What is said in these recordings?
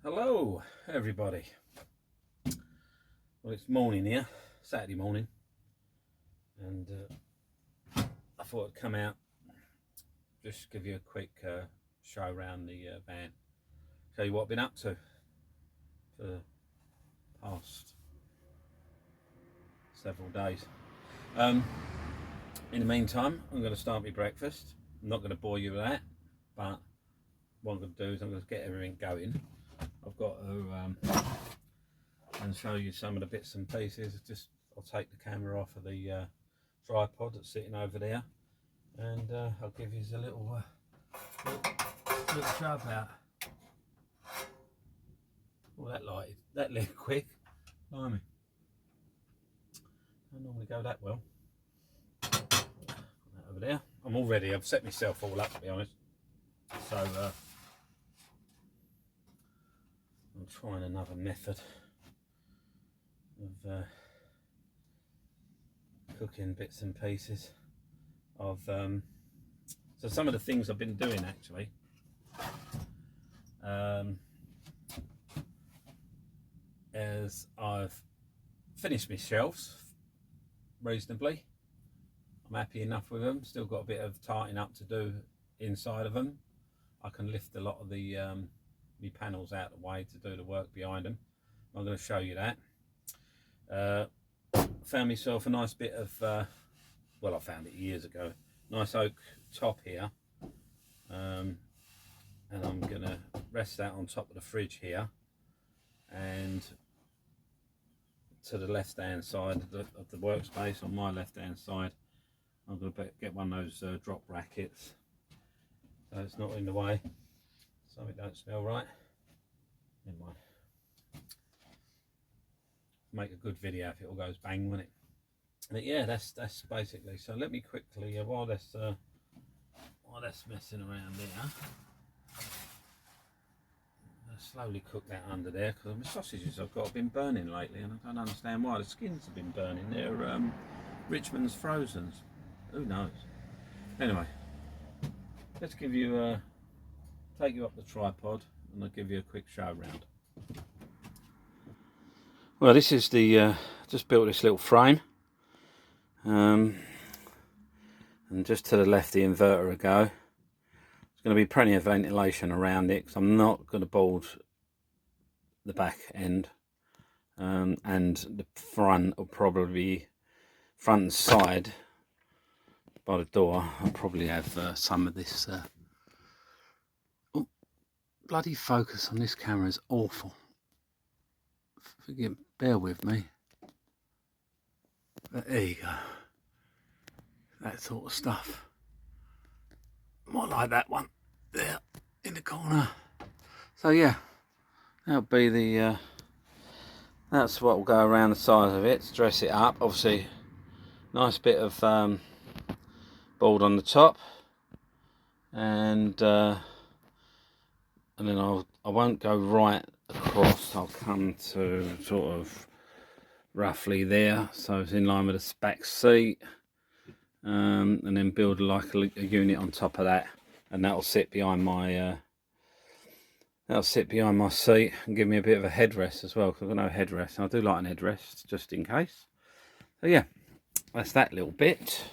Hello everybody. Well, it's morning here, Saturday morning, and I thought I'd come out, just give you a quick show around the van, show you what I've been up to for the past several days. In the meantime, I'm going to start my breakfast. I'm not going to bore you with that, but what I'm going to do is I'm going to get everything going. I've got to and show you some of the bits and pieces. I'll take the camera off of the tripod that's sitting over there, and I'll give you a little show about. Oh, that lit quick. Blimey. Don't normally go that well. Put that over there. I've set myself all up, to be honest. So I'm trying another method of cooking bits and pieces of so some of the things I've been doing actually, as I've finished my shelves reasonably. I'm happy enough with them. Still got a bit of tightening up to do inside of them. I can lift a lot of the my panels out of the way to do the work behind them. I'm going to show you that. Found myself a nice bit of well, I found it years ago, nice oak top here, and I'm gonna rest that on top of the fridge here, and to the left hand side of the workspace, on my left hand side, I'm going to get one of those drop brackets so it's not in the way, so it don't smell right. Never mind. Make a good video if it all goes bang, won't it? But yeah, that's basically. So let me quickly, while that's messing around there, I'll slowly cook that under there, because my sausages I've got have been burning lately, and I don't understand why. The skins have been burning. They're Richmond's Frozens. Who knows? Anyway, let's give you take you up the tripod, and I'll give you a quick show round. Well, this is the just built this little frame, and just to the left the inverter will go. There's going to be plenty of ventilation around it, because I'm not going to board the back end, and the front will probably be front and side by the door. I'll probably have some of this. Oh, bloody focus on this camera is awful. Bear with me. But there you go. That sort of stuff. More like that one there in the corner. So yeah, that'll be the that's what will go around the sides of it to dress it up. Obviously, nice bit of board on the top, and then I won't go right across. I'll come to sort of roughly there, so it's in line with the back seat, and then build like a unit on top of that, and that'll sit behind my seat and give me a bit of a headrest as well, because I've got no headrest, and I do like an headrest just in case. So yeah, that's that little bit.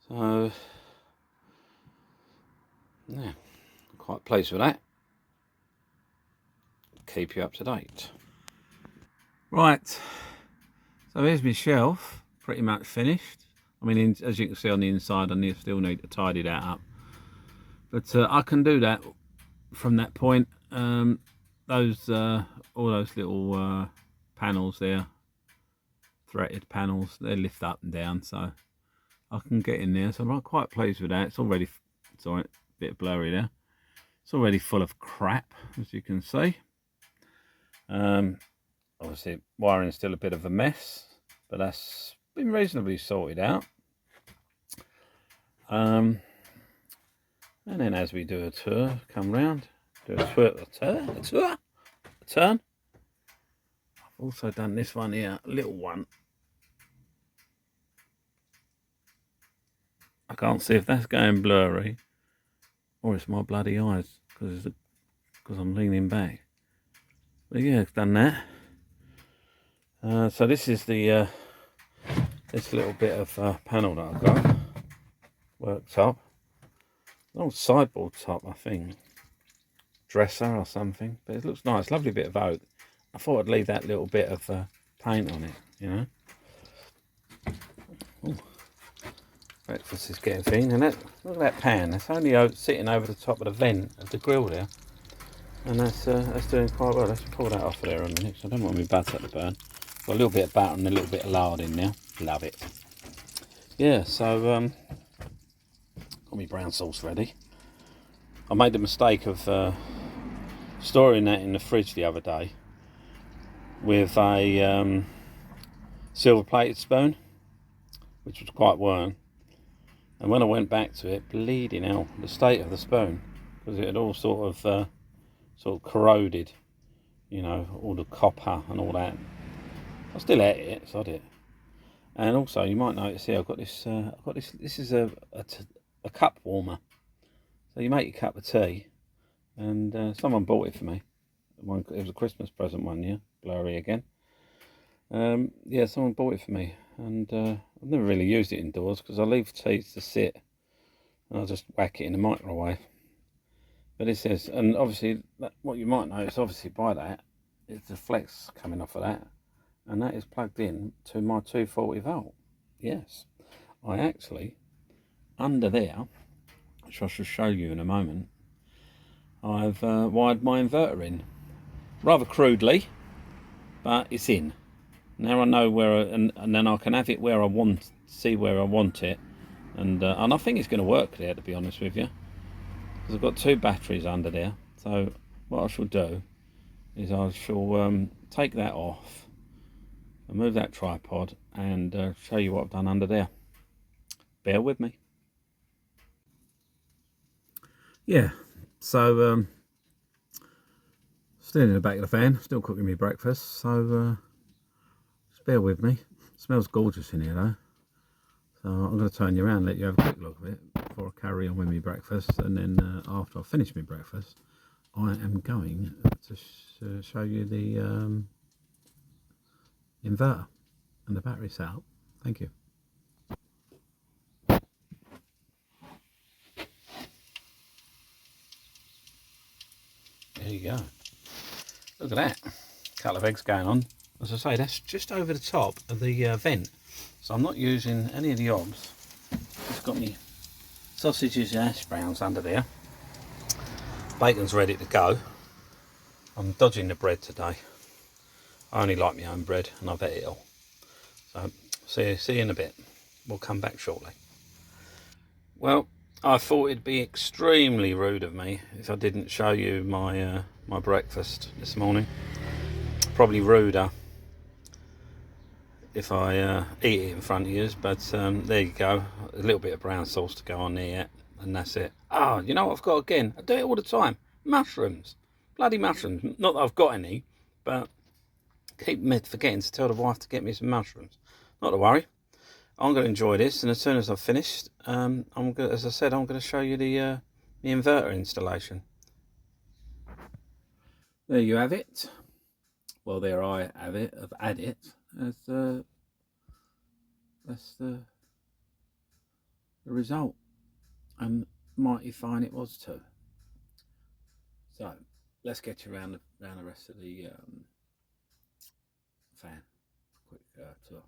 So yeah, I'm quite pleased with that. Keep you up to date. Right, so here's my shelf, pretty much finished. I mean, as you can see on the inside, I still need to tidy that up, but I can do that from that point. All those little panels there, threaded panels, they lift up and down, so I can get in there. So I'm quite pleased with that. It's already, sorry, a bit blurry there. It's already full of crap, as you can see. Obviously, wiring's still a bit of a mess, but that's been reasonably sorted out. And then as we do a tour, come round, do a turn. I've also done this one here, a little one. I can't see if that's going blurry or it's my bloody eyes, because I'm leaning back. But yeah, I've done that. So this is the this little bit of panel that I've got, worktop, an old sideboard top, I think, dresser or something. But it looks nice, lovely bit of oak. I thought I'd leave that little bit of paint on it, you know. Ooh. Breakfast is getting thin, isn't it? Look at that pan. That's only sitting over the top of the vent of the grill there, and that's doing quite well. Let's pull that off of there a minute. So I don't want my butter to burn. Got a little bit of butter and a little bit of lard in there. Love it. Yeah. So got my brown sauce ready. I made the mistake of storing that in the fridge the other day with a silver plated spoon, which was quite worn. And when I went back to it, bleeding hell, the state of the spoon, because it had all sort of corroded, you know, all the copper and all that. I still ate it, sod it. And also, you might notice here, I've got this. This is a cup warmer. So you make your cup of tea, and someone bought it for me. It was a Christmas present one year. Blurry again. Yeah, someone bought it for me, and I've never really used it indoors because I leave teas to sit and I'll just whack it in the microwave. But it says, and obviously what you might notice obviously by that is the flex coming off of that, and that is plugged in to my 240 volt. Yes, I actually, under there, which I shall show you in a moment, I've wired my inverter in, rather crudely, but it's in. Now I know where, and then I can have it where I want, see where I want it, and I think it's going to work there, to be honest with you, because I've got 2 batteries under there. So what I shall do is I shall take that off and move that tripod and show you what I've done under there. Bear with me. Yeah, so still in the back of the fan, still cooking me breakfast, so bear with me. It smells gorgeous in here though. So I'm going to turn you around, let you have a quick look at it before I carry on with my breakfast, and then after I finish my breakfast, I am going to show you the inverter and the battery setup. Thank you. There you go. Look at that. A couple of eggs going on. As I say, that's just over the top of the vent. So I'm not using any of the obs. I've got me sausages and hash browns under there. Bacon's ready to go. I'm dodging the bread today. I only like my own bread and I've ate it all. So see you in a bit. We'll come back shortly. Well, I thought it'd be extremely rude of me if I didn't show you my my breakfast this morning. Probably ruder if I eat it in front of you, but there you go. A little bit of brown sauce to go on there, and that's it. Oh, you know what I've got again? I do it all the time. Mushrooms. Bloody mushrooms. Not that I've got any, but keep forgetting to tell the wife to get me some mushrooms. Not to worry. I'm going to enjoy this, and as soon as I've finished, I'm going, as I said, I'm going to show you the inverter installation. There you have it. Well, there I have it. I've had it. That's the result, and mighty fine it was too. So let's get you around the rest of the fan. Quick tour.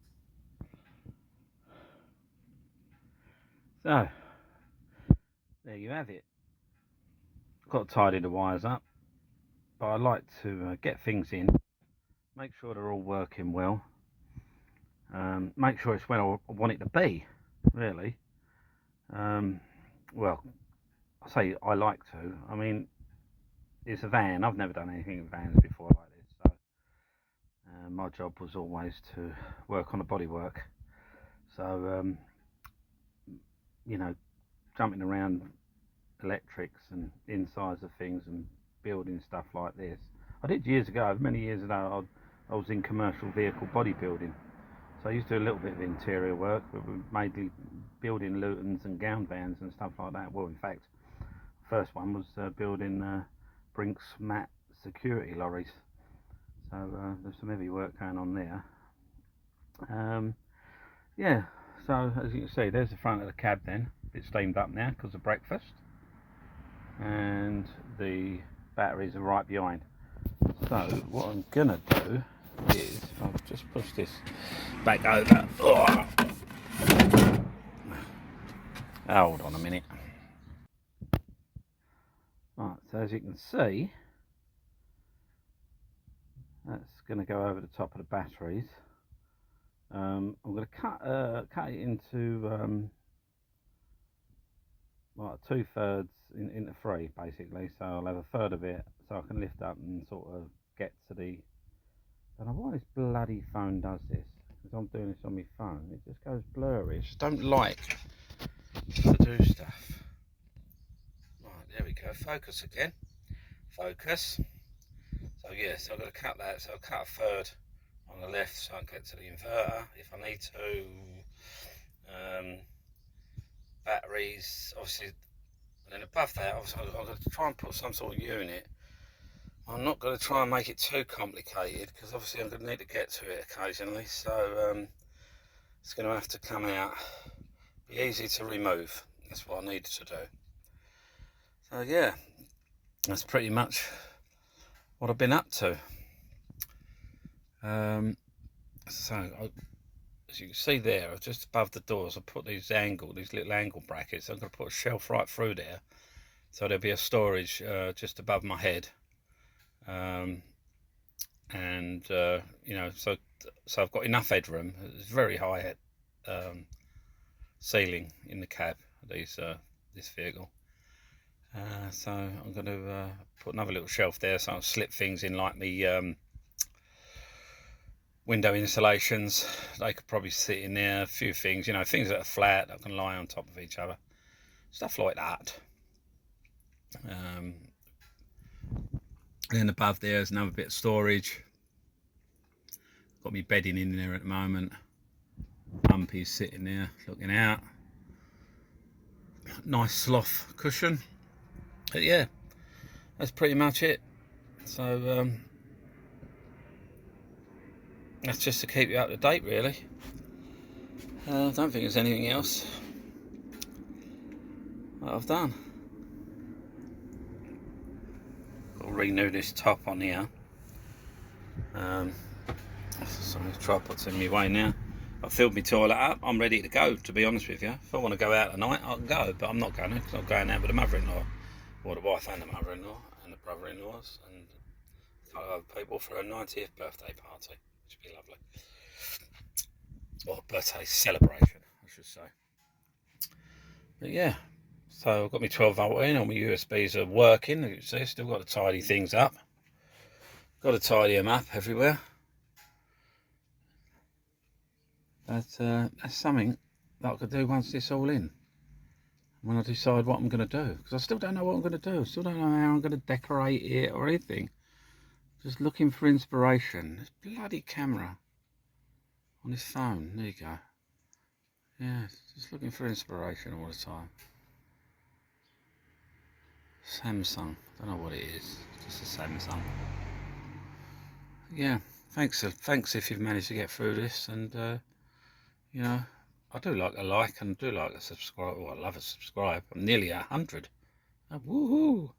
So there you have it. Got to tidy the wires up, but I like to get things in, make sure they're all working well, make sure it's where I want it to be, really. Well, I say I like to. I mean, it's a van. I've never done anything in vans before like this, so my job was always to work on the bodywork. So you know, jumping around electrics and insides of things and building stuff like this, I did years ago. Many years ago, I was in commercial vehicle bodybuilding, so I used to do a little bit of interior work, but we mainly building Lutons and gown vans and stuff like that. Well, in fact, first one was building Brinks mat security lorries. So there's some heavy work going on there. Yeah, so as you can see, there's the front of the cab then. It's steamed up now because of breakfast. And the batteries are right behind. So what I'm gonna do is, if I'll just push this back over. Oh, hold on a minute. Right, so as you can see, that's going to go over the top of the batteries. I'm going to cut it into like 2/3 into 3 basically. So I'll have a third of it, so I can lift up and sort of get to the. I don't know why this bloody phone does this. Because I'm doing this on my phone, it just goes blurry. I just don't like to do stuff. Right, there we go. Focus again. Focus. So yes, I've got to cut that. So I'll cut a third on the left so I can get to the inverter if I need to. Batteries, obviously, and then above that, obviously, I'm going to try and put some sort of unit. I'm not going to try and make it too complicated because obviously I'm going to need to get to it occasionally. So it's going to have to come out, be easy to remove. That's what I need to do. So yeah, that's pretty much what I've been up to. As you can see there, just above the doors, I put these little angle brackets. I'm going to put a shelf right through there, so there'll be a storage just above my head, you know, so I've got enough headroom. It's very high ceiling in the cab of this vehicle. So I'm going to put another little shelf there, so I'll slip things in like the window insulations. They could probably sit in there. A few things, you know, things that are flat that can lie on top of each other, stuff like that. Then above there's another bit of storage. Got me bedding in there at the moment. Bumpy's sitting there looking out. Nice sloth cushion. But yeah, that's pretty much it. So that's just to keep you up to date, really. I don't think there's anything else that I've done. Got to renew this top on here. Some of the tripods in my way now. I've filled my toilet up. I'm ready to go, to be honest with you. If I want to go out tonight, I can go, but I'm not going to, because I'm going out with the mother-in-law, or the wife and the mother-in-law, and the brother-in-laws, and a couple of other people for a 90th birthday party, which would be lovely. Or birthday celebration, I should say. But yeah, so I've got my 12-volt in, all my USBs are working. You can see, still got to tidy things up. Got to tidy them up everywhere. But that's something that I could do once it's all in. When I decide what I'm going to do. Because I still don't know what I'm going to do. Still don't know how I'm going to decorate it or anything. Just looking for inspiration. This bloody camera on this phone. There you go. Yeah, just looking for inspiration all the time. Samsung. I don't know what it is. Just a Samsung. Yeah, thanks if you've managed to get through this. And, you know, I do like a like and do like a subscribe. Oh, I love a subscribe. I'm nearly 100. Oh, woohoo!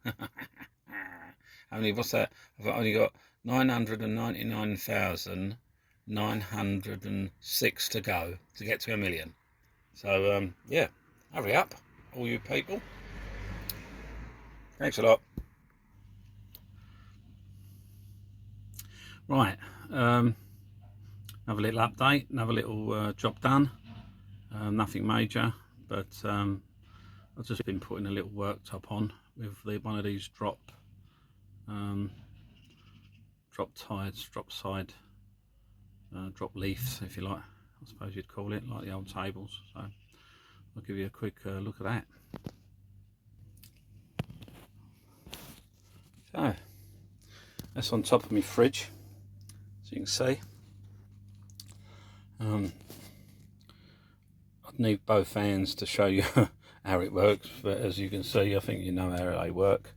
What's that? I've only got 999,906 to go to get to 1 million. So yeah, hurry up, all you people. Thanks a lot. Right, another little update, another little job done. Nothing major, but I've just been putting a little worktop on with one of these drop side drop leaves, if you like, I suppose you'd call it, like the old tables. So I'll give you a quick look at that. So that's on top of my fridge, as you can see. I'd need both hands to show you how it works, but as you can see, I think you know how they work.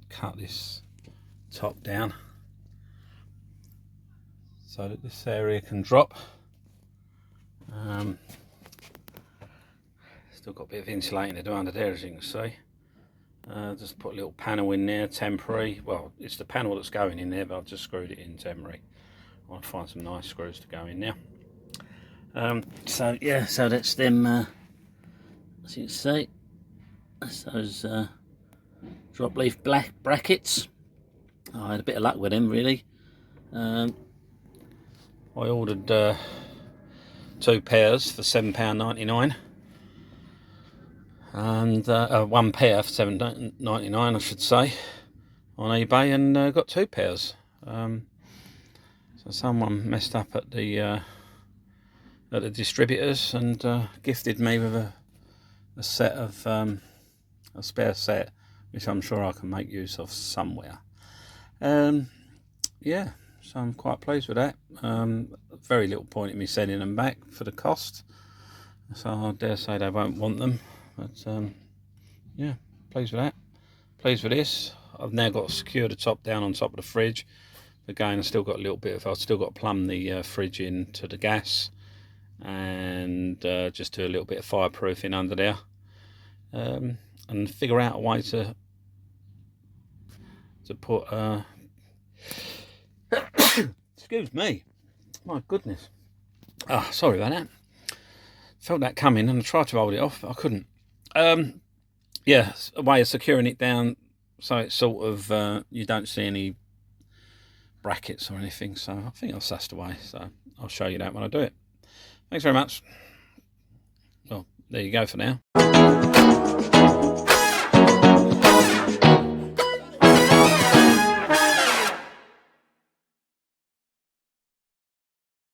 cut this top down so that this area can drop. Still got a bit of insulating to do under there, as you can see. Just put a little panel in there, temporary. Well, it's the panel that's going in there, but I've just screwed it in temporary. I want to find some nice screws to go in now. So yeah, so that's them, as you can see, that's those drop leaf black brackets. I had a bit of luck with them, really. I ordered 2 pairs for £7.99, and 1 pair for £7.99, I should say, on eBay, and got 2 pairs. So someone messed up at the distributors and gifted me with a set of a spare set, which I'm sure I can make use of somewhere. Yeah, so I'm quite pleased with that. Very little point in me sending them back for the cost, so I dare say they won't want them. But yeah, pleased with that. Pleased with this. I've now got to secure the top down on top of the fridge. Again, I've still got a little bit of, I've still got to plumb the fridge into the gas, and just do a little bit of fireproofing under there, and figure out a way to put excuse me, my goodness, sorry about that, felt that coming and I tried to hold it off but I couldn't. Yeah, a way of securing it down so it's sort of you don't see any brackets or anything, so I think I'll sussed away, so I'll show you that when I do it. Thanks very much. Well, there you go for now.